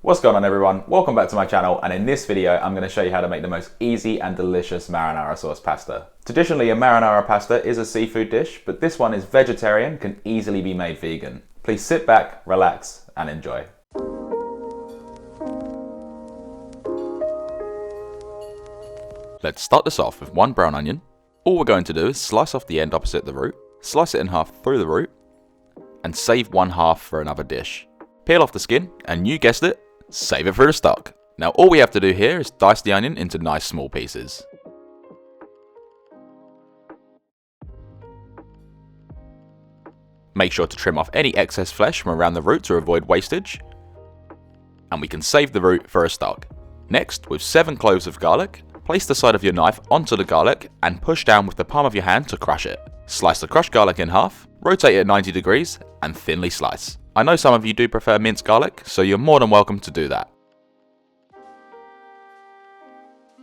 What's going on everyone? Welcome back to my channel, and in this video I'm going to show you how to make the most easy and delicious marinara sauce pasta. Traditionally a marinara pasta is a seafood dish, but this one is vegetarian, can easily be made vegan. Please sit back, relax and enjoy. Let's start this off with one brown onion. All we're going to do is slice off the end opposite the root, slice it in half through the root, and save one half for another dish. Peel off the skin, and you guessed it, save it for the stock. Now all we have to do here is dice the onion into nice small pieces. Make sure to trim off any excess flesh from around the root to avoid wastage. And we can save the root for a stock. Next, with 7 cloves of garlic, place the side of your knife onto the garlic and push down with the palm of your hand to crush it. Slice the crushed garlic in half, rotate it at 90 degrees, and thinly slice. I know some of you do prefer minced garlic, so you're more than welcome to do that.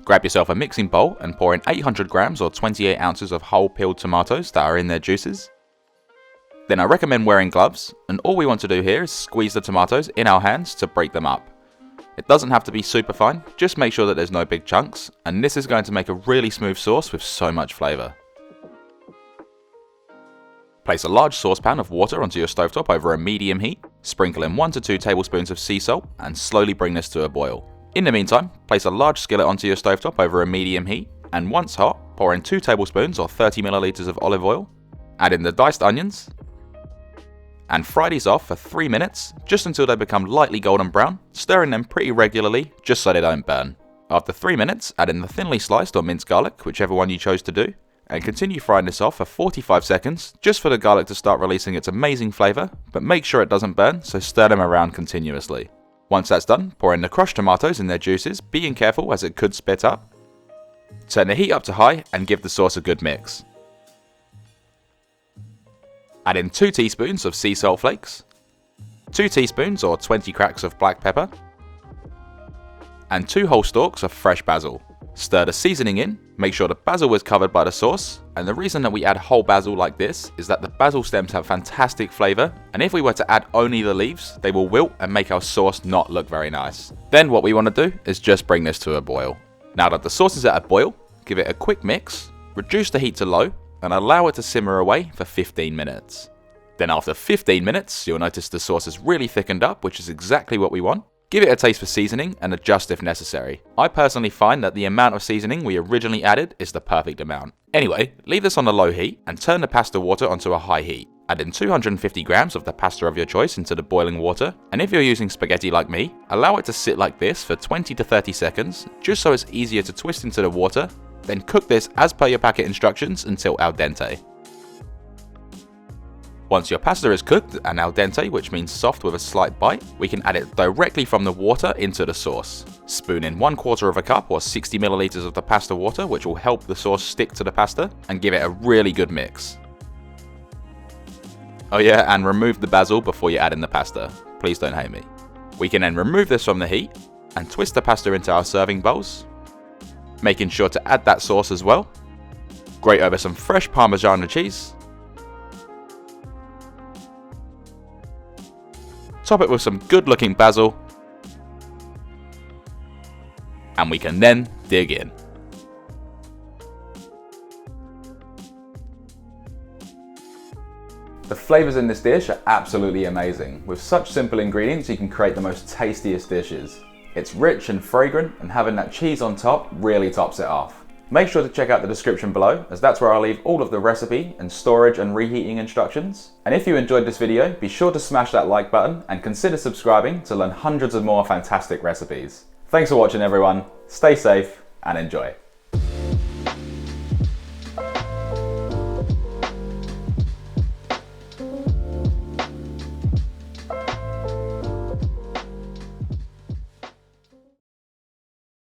Grab yourself a mixing bowl and pour in 800 grams or 28 ounces of whole peeled tomatoes that are in their juices. Then I recommend wearing gloves, and all we want to do here is squeeze the tomatoes in our hands to break them up. It doesn't have to be super fine, just make sure that there's no big chunks, and this is going to make a really smooth sauce with so much flavour. Place a large saucepan of water onto your stovetop over a medium heat, sprinkle in 1 to 2 tablespoons of sea salt and slowly bring this to a boil. In the meantime, place a large skillet onto your stovetop over a medium heat, and once hot, pour in 2 tablespoons or 30 milliliters of olive oil, add in the diced onions, and fry these off for 3 minutes, just until they become lightly golden brown, stirring them pretty regularly just so they don't burn. After 3 minutes, add in the thinly sliced or minced garlic, whichever one you chose to do, and continue frying this off for 45 seconds, just for the garlic to start releasing its amazing flavour, but make sure it doesn't burn, so stir them around continuously. Once that's done, pour in the crushed tomatoes in their juices, being careful as it could spit up. Turn the heat up to high and give the sauce a good mix. Add in 2 teaspoons of sea salt flakes, 2 teaspoons or 20 cracks of black pepper, and 2 whole stalks of fresh basil. Stir the seasoning in, make sure the basil is covered by the sauce, and the reason that we add whole basil like this is that the basil stems have fantastic flavour, and if we were to add only the leaves, they will wilt and make our sauce not look very nice. Then what we want to do is just bring this to a boil. Now that the sauce is at a boil, give it a quick mix, reduce the heat to low, and allow it to simmer away for 15 minutes. Then after 15 minutes, you'll notice the sauce is really thickened up, which is exactly what we want. Give it a taste for seasoning and adjust if necessary. I personally find that the amount of seasoning we originally added is the perfect amount. Anyway, leave this on a low heat and turn the pasta water onto a high heat. Add in 250 grams of the pasta of your choice into the boiling water, and if you're using spaghetti like me, allow it to sit like this for 20 to 30 seconds, just so it's easier to twist into the water, then cook this as per your packet instructions until al dente. Once your pasta is cooked and al dente, which means soft with a slight bite, we can add it directly from the water into the sauce. Spoon in 1/4 cup or 60 milliliters of the pasta water, which will help the sauce stick to the pasta, and give it a really good mix. Oh yeah, and remove the basil before you add in the pasta. Please don't hate me. We can then remove this from the heat and twist the pasta into our serving bowls, making sure to add that sauce as well. Grate over some fresh Parmigiano cheese. Top it with some good looking basil, and we can then dig in. The flavours in this dish are absolutely amazing. With such simple ingredients you can create the most tastiest dishes. It's rich and fragrant, and having that cheese on top really tops it off. Make sure to check out the description below, as that's where I'll leave all of the recipe and storage and reheating instructions. And if you enjoyed this video, be sure to smash that like button and consider subscribing to learn hundreds of more fantastic recipes. Thanks for watching everyone, stay safe and enjoy.